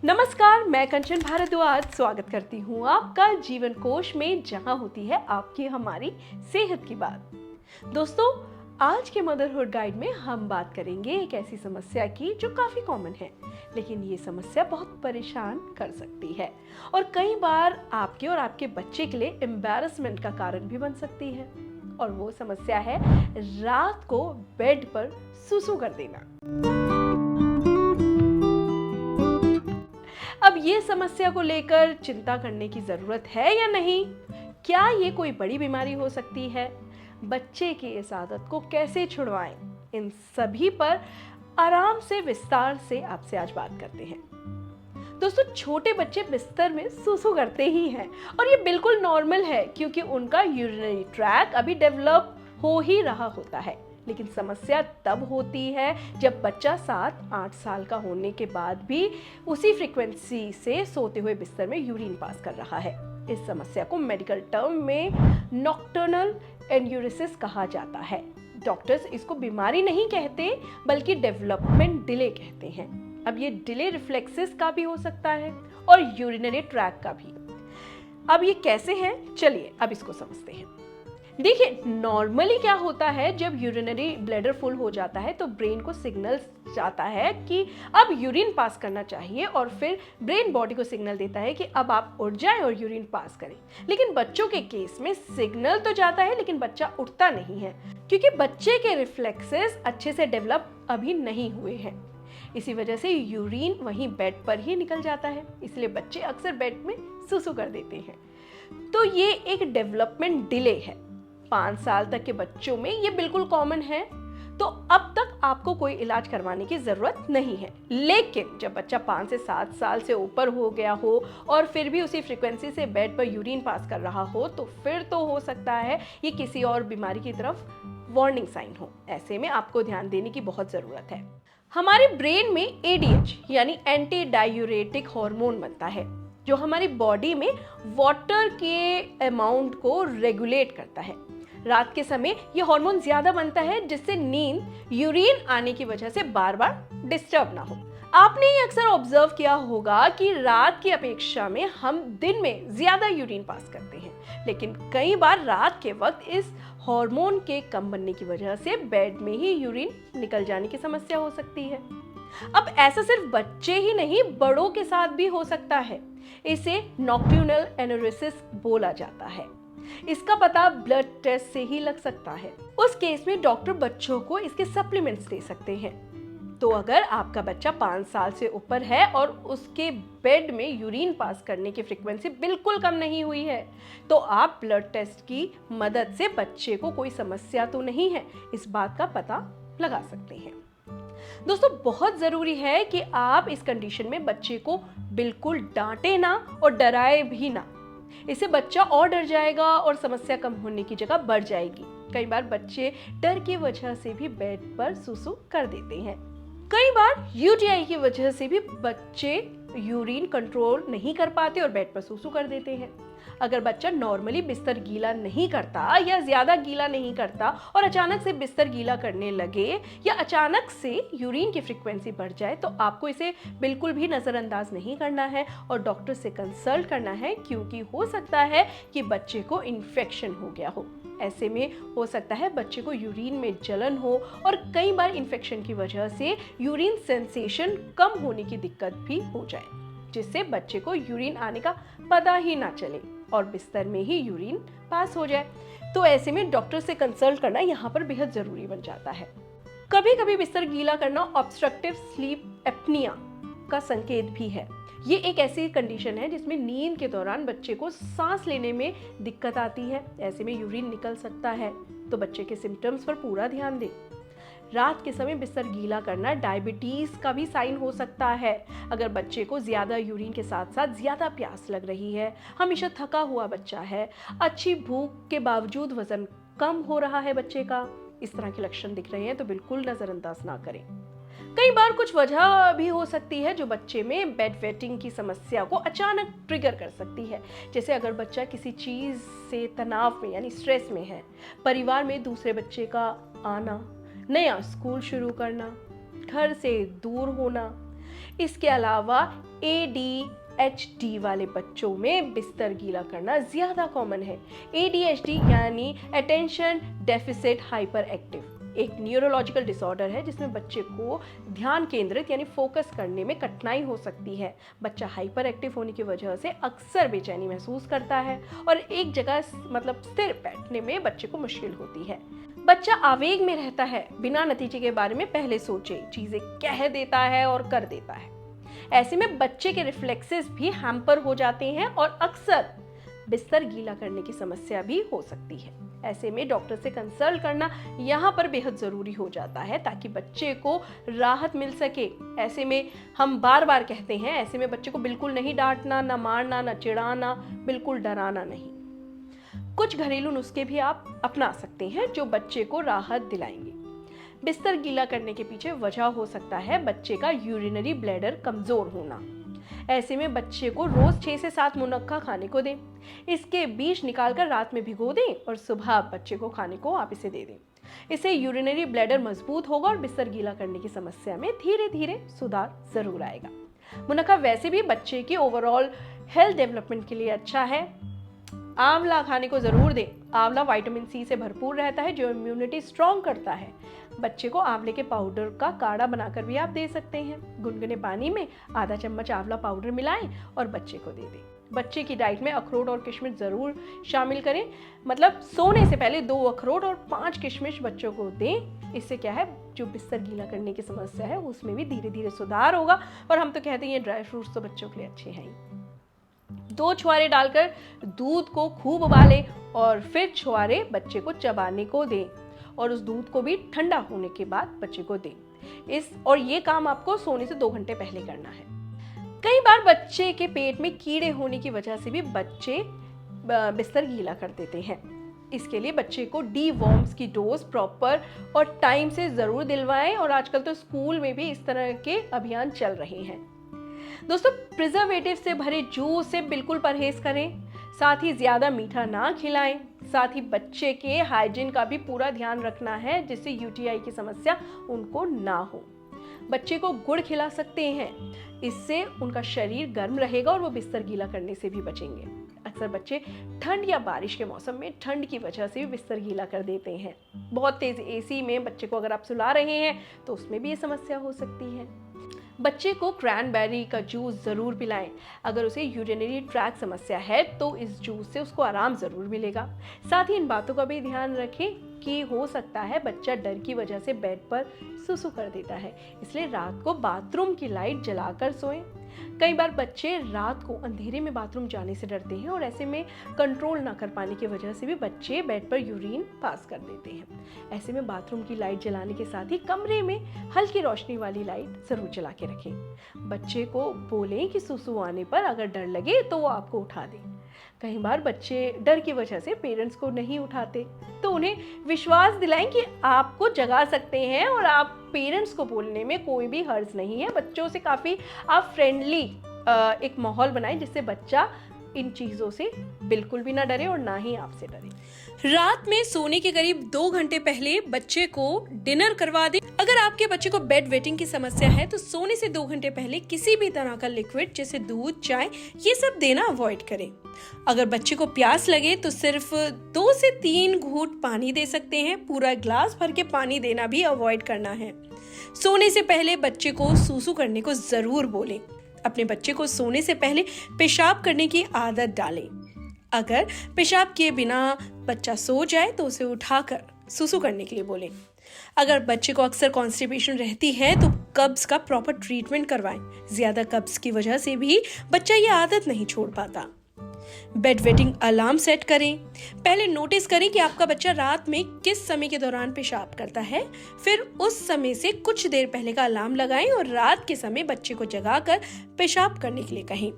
नमस्कार, मैं कंचन भारद्वाज स्वागत करती हूँ आपका जीवन कोश में, जहाँ होती है आपकी हमारी सेहत की बात। दोस्तों, आज के मदरहुड गाइड में हम बात करेंगे एक ऐसी समस्या की जो काफी कॉमन है, लेकिन ये समस्या बहुत परेशान कर सकती है और कई बार आपके और आपके बच्चे के लिए एम्बैरेसमेंट का कारण भी बन सकती है। और वो समस्या है रात को बेड पर सुसु कर देना। अब ये समस्या को लेकर चिंता करने की जरूरत है या नहीं? क्या ये कोई बड़ी बीमारी हो सकती है? बच्चे की इस आदत को कैसे छुड़वाएं? इन सभी पर आराम से विस्तार से आपसे आज बात करते हैं। दोस्तों, छोटे बच्चे बिस्तर में सुसु करते ही हैं और ये बिल्कुल नॉर्मल है, क्योंकि उनका यूरिनरी ट्रैक अभी डेवलप हो ही रहा होता है। लेकिन समस्या तब होती है जब बच्चा 7-8 साल का होने के बाद भी उसी फ्रीक्वेंसी से सोते हुए बिस्तर में यूरिन पास कर रहा है। इस समस्या को मेडिकल टर्म में नॉक्टर्नल एन्यूरेसिस कहा जाता है। डॉक्टर्स इसको बीमारी नहीं कहते, बल्कि डेवलपमेंट डिले कहते हैं। अब ये डिले रिफ्लेक्सेस का भी हो सकता है और यूरिनरी ट्रैक का भी। अब ये कैसे है, चलिए अब इसको समझते हैं। देखिए, नॉर्मली क्या होता है, जब यूरिनरी ब्लैडर फुल हो जाता है तो ब्रेन को सिग्नल जाता है कि अब यूरिन पास करना चाहिए, और फिर ब्रेन बॉडी को सिग्नल देता है कि अब आप उठ जाएं और यूरिन पास करें। लेकिन बच्चों के केस में सिग्नल तो जाता है, लेकिन बच्चा उठता नहीं है, क्योंकि बच्चे के रिफ्लेक्सेस अच्छे से डेवलप अभी नहीं हुए हैं। इसी वजह से यूरिन वहीं बेड पर ही निकल जाता है, इसलिए बच्चे अक्सर बेड में सुसु कर देते हैं। तो ये एक डेवलपमेंट डिले है। 5 साल तक के बच्चों में ये बिल्कुल कॉमन है, तो अब तक आपको कोई इलाज करवाने की जरूरत नहीं है। लेकिन जब बच्चा 5 से 7 साल से ऊपर हो गया हो और फिर भी उसी फ्रीक्वेंसी से बेड पर यूरिन पास कर रहा हो, तो फिर तो हो सकता है ये किसी और बीमारी की तरफ वार्निंग साइन हो। ऐसे में आपको ध्यान देने की बहुत जरूरत है। हमारे ब्रेन में एडीएच यानी एंटी डायूरेटिक हार्मोन बनता है, जो हमारी बॉडी में वाटर के अमाउंट को रेगुलेट करता है। रात के समय ये हार्मोन ज्यादा बनता है, जिससे नींद यूरिन आने की वजह से बार बार डिस्टर्ब ना हो। आपने ये अक्सर ऑब्जर्व किया होगा कि रात की अपेक्षा में हम दिन में ज्यादा यूरिन पास करते हैं, लेकिन कई बार रात के वक्त इस हार्मोन के कम बनने की वजह से बेड में ही यूरिन निकल जाने की समस्या हो सकती है। अब ऐसा सिर्फ बच्चे ही नहीं, बड़ों के साथ भी हो सकता है। इसे नॉक्टर्नल एन्यूरेसिस बोला जाता है। इसका पता ब्लड टेस्ट से ही लग सकता है। उस केस में डॉक्टर बच्चों को इसके सप्लीमेंट्स दे सकते हैं। तो अगर आपका बच्चा 5 साल से ऊपर है और उसके बेड में यूरिन पास करने की फ्रीक्वेंसी बिल्कुल कम नहीं हुई है, तो आप ब्लड टेस्ट की मदद से बच्चे को कोई समस्या तो नहीं है, इस बात का पता लगा सकते हैं। दोस्तों, बहुत जरूरी है कि आप इस कंडीशन में बच्चे को बिल्कुल डांटे ना और डराए भी ना। इससे बच्चा और डर जाएगा और समस्या कम होने की जगह बढ़ जाएगी। कई बार बच्चे डर की वजह से भी बेड पर सुसु कर देते हैं। कई बार यूटीआई की वजह से भी बच्चे यूरिन कंट्रोल नहीं कर पाते और बेड पर सुसु कर देते हैं। अगर बच्चा नॉर्मली बिस्तर गीला नहीं करता या ज्यादा गीला नहीं करता और अचानक से बिस्तर गीला करने लगे या अचानक से यूरिन की फ्रीक्वेंसी बढ़ जाए, तो आपको इसे बिल्कुल भी नजरअंदाज नहीं करना है और डॉक्टर से कंसल्ट करना है, क्योंकि हो सकता है कि बच्चे को इन्फेक्शन हो गया हो। ऐसे में हो सकता है बच्चे को यूरिन में जलन हो और कई बार इन्फेक्शन की वजह से यूरिन सेंसेशन कम होने की दिक्कत भी हो जाए, जिससे बच्चे को यूरिन आने का पता ही ना चले और बिस्तर में ही यूरिन पास हो जाए। तो ऐसे में डॉक्टर से कंसल्ट करना यहाँ पर बेहद जरूरी बन जाता है। कभी कभी बिस्तर गीला करना ऑब्स्ट्रक्टिव स्लीप एप्निया का संकेत भी है। ये एक ऐसी कंडीशन है जिसमें नींद के दौरान बच्चे को सांस लेने में दिक्कत आती है। ऐसे में यूरिन निकल सकता है, तो बच्चे के सिम्टम्स पर पूरा ध्यान दें। रात के समय बिस्तर गीला करना डायबिटीज का भी साइन हो सकता है। अगर बच्चे को ज्यादा यूरिन के साथ साथ ज्यादा प्यास लग रही है, हमेशा थका हुआ बच्चा है, अच्छी भूख के बावजूद वजन कम हो रहा है बच्चे का, इस तरह के लक्षण दिख रहे हैं, तो बिल्कुल नजरअंदाज ना करें। कई बार कुछ वजह भी हो सकती है जो बच्चे में बेड वेटिंग की समस्या को अचानक ट्रिगर कर सकती है। जैसे अगर बच्चा किसी चीज से तनाव में यानी स्ट्रेस में है, परिवार में दूसरे बच्चे का आना, नया स्कूल शुरू करना, घर से दूर होना, इसके अलावा ADHD वाले बच्चों में बिस्तर गीला करना ज़्यादा कॉमन है। ADHD यानी अटेंशन डेफिसिट हाइपर एक्टिव, एक न्यूरोलॉजिकल डिसऑर्डर है जिसमें बच्चे को ध्यान केंद्रित यानी फोकस करने में कठिनाई हो सकती है। बच्चा हाइपर एक्टिव होने की वजह से अक्सर बेचैनी महसूस करता है और एक जगह मतलब स्थिर बैठने में बच्चे को मुश्किल होती है। बच्चा आवेग में रहता है, बिना नतीजे के बारे में पहले सोचे चीज़ें कह देता है और कर देता है। ऐसे में बच्चे के रिफ्लेक्सेस भी हैम्पर हो जाते हैं और अक्सर बिस्तर गीला करने की समस्या भी हो सकती है। ऐसे में डॉक्टर से कंसल्ट करना यहाँ पर बेहद ज़रूरी हो जाता है ताकि बच्चे को राहत मिल सके। ऐसे में हम बार बार कहते हैं, ऐसे में बच्चे को बिल्कुल नहीं डांटना, ना मारना, ना चिढ़ाना, बिल्कुल डराना नहीं। कुछ घरेलू नुस्खे भी आप अपना सकते हैं जो बच्चे को राहत दिलाएंगे। बिस्तर गीला करने के पीछे वजह हो सकता है बच्चे का यूरिनरी ब्लैडर कमजोर होना। ऐसे में बच्चे को रोज 6 से 7 मुनक्का खाने को दें। इसके बीज निकालकर रात में भिगो दें और सुबह बच्चे को खाने को आप इसे दे दें। इससे यूरिनरी ब्लैडर मजबूत होगा और बिस्तर गीला करने की समस्या में धीरे धीरे सुधार जरूर आएगा। मुनक्का वैसे भी बच्चे की ओवरऑल हेल्थ डेवलपमेंट के लिए अच्छा है। आंवला खाने को जरूर दें। आंवला विटामिन सी से भरपूर रहता है जो इम्यूनिटी स्ट्रॉन्ग करता है। बच्चे को आंवले के पाउडर का काढ़ा बनाकर भी आप दे सकते हैं। गुनगुने पानी में आधा चम्मच आंवला पाउडर मिलाएं और बच्चे को दे दें। बच्चे की डाइट में अखरोट और किशमिश जरूर शामिल करें, मतलब सोने से पहले 2 अखरोट और 5 किशमिश बच्चों को दें। इससे क्या है, जो बिस्तर गीला करने की समस्या है उसमें भी धीरे धीरे सुधार होगा। और हम तो कहते हैं ये ड्राई फ्रूट्स तो बच्चों के लिए अच्छे हैं ही। 2 छुहारे डालकर दूध को खूब उबालें और फिर छुहारे बच्चे को चबाने को दें और उस दूध को भी ठंडा होने के बाद बच्चे को दें। ये काम आपको सोने से 2 घंटे पहले करना है। कई बार बच्चे के पेट में कीड़े होने की वजह से भी बच्चे बिस्तर गीला कर देते हैं। इसके लिए बच्चे को डीवॉर्म्स की डोज प्रॉपर और टाइम से जरूर दिलवाएं और आजकल तो स्कूल में भी इस तरह के अभियान चल रहे हैं। दोस्तों, प्रिजर्वेटिव से भरे जूस से बिल्कुल परहेज करें। साथ ही ज्यादा मीठा ना खिलाएं। साथ ही बच्चे के हाइजीन का भी पूरा ध्यान रखना है जिससे यूटीआई की समस्या उनको ना हो। बच्चे को गुड़ खिला सकते हैं, इससे उनका शरीर गर्म रहेगा और वो बिस्तर गीला करने से भी बचेंगे। अक्सर बच्चे ठंड या बारिश के मौसम में ठंड की वजह से भी बिस्तर गीला कर देते हैं। बहुत तेज एसी में बच्चे को अगर आप सुला रहे हैं तो उसमें भी ये समस्या हो सकती है। बच्चे को क्रैनबेरी का जूस ज़रूर पिलाएं। अगर उसे यूरिनरी ट्रैक समस्या है तो इस जूस से उसको आराम ज़रूर मिलेगा। साथ ही इन बातों का भी ध्यान रखें कि हो सकता है बच्चा डर की वजह से बेड पर सुसु कर देता है, इसलिए रात को बाथरूम की लाइट जलाकर सोएं। कई बार बच्चे रात को अंधेरे में बाथरूम जाने से डरते हैं और ऐसे में कंट्रोल ना कर पाने की वजह से भी बच्चे बेड पर यूरिन पास कर देते हैं। ऐसे में बाथरूम की लाइट जलाने के साथ ही कमरे में हल्की रोशनी वाली लाइट जरूर जला के रखें। बच्चे को बोलें कि सुसु आने पर अगर डर लगे तो वो आपको उठा दें। कई बार बच्चे डर की वजह से पेरेंट्स को नहीं उठाते, तो उन्हें विश्वास दिलाएं कि आपको जगा सकते हैं और आप पेरेंट्स को बोलने में कोई भी हर्ज नहीं है। बच्चों से काफ़ी आप फ्रेंडली एक माहौल बनाएं जिससे बच्चा इन चीज़ों से बिल्कुल भी ना डरे और ना ही आपसे डरे। रात में सोने के करीब 2 घंटे पहले बच्चे को डिनर करवा दें। अगर आपके बच्चे को बेड वेटिंग की समस्या है तो सोने से 2 घंटे पहले किसी भी तरह का लिक्विड जैसे दूध, चाय, ये सब देना अवॉइड करें। अगर बच्चे को प्यास लगे तो सिर्फ 2 से 3 घूंट पानी दे सकते हैं। पूरा ग्लास भर के पानी देना भी अवॉइड करना है। सोने से पहले बच्चे को सूसू करने को जरूर बोलें। अपने बच्चे को सोने से पहले पेशाब करने की आदत डालें। अगर पेशाब किए बिना बच्चा सो जाए तो उसे उठाकर सुसु करने के लिए बोलें। अगर बच्चे को अक्सर कॉन्स्टिपेशन रहती है तो कब्ज का प्रॉपर ट्रीटमेंट करवाएं। ज्यादा कब्ज की वजह से भी बच्चा ये आदत नहीं छोड़ पाता। बेड वेटिंग अलार्म सेट करें। पहले नोटिस करें कि आपका बच्चा रात में किस समय के दौरान पेशाब करता है, फिर उस समय से कुछ देर पहले का अलार्म लगाएं और रात के समय बच्चे को जगाकर पेशाब करने के लिए कहें।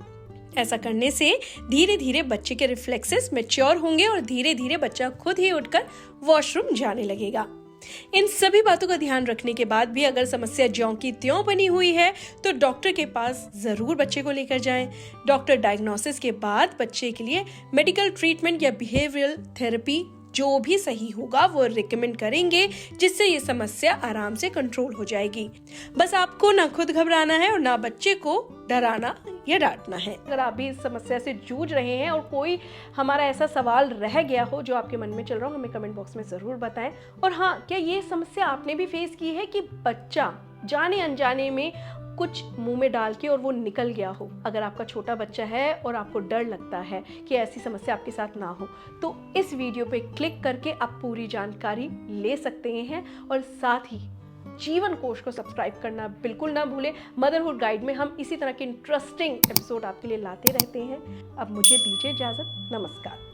ऐसा करने से धीरे धीरे बच्चे के रिफ्लेक्सेस मैच्योर होंगे और धीरे धीरे बच्चा खुद ही उठकर वॉशरूम जाने लगेगा। इन सभी बातों का ध्यान रखने के बाद भी अगर समस्या ज्यों की त्यों बनी हुई है तो डॉक्टर के पास जरूर बच्चे को लेकर जाएं। डॉक्टर डायग्नोसिस के बाद बच्चे के लिए मेडिकल ट्रीटमेंट या बिहेवियरल थेरेपी जो भी सही होगा वो रिकमेंड करेंगे, जिससे ये समस्या आराम से कंट्रोल हो जाएगी। बस आपको ना खुद घबराना है और ना बच्चे को डराना या डांटना है। अगर आप भी इस समस्या से जूझ रहे हैं और कोई हमारा ऐसा सवाल रह गया हो जो आपके मन में चल रहा हो, हमें कमेंट बॉक्स में ज़रूर बताएं। और हाँ, क्या ये समस्या आपने भी फेस की है कि बच्चा जाने अनजाने में कुछ मुंह में डाल के और वो निकल गया हो? अगर आपका छोटा बच्चा है और आपको डर लगता है कि ऐसी समस्या आपके साथ ना हो, तो इस वीडियो पे क्लिक करके आप पूरी जानकारी ले सकते हैं। और साथ ही जीवन कोश को सब्सक्राइब करना बिल्कुल ना भूलें। मदरहुड गाइड में हम इसी तरह के इंटरेस्टिंग एपिसोड आपके लिए लाते रहते हैं। अब मुझे दीजिए इजाजत। नमस्कार।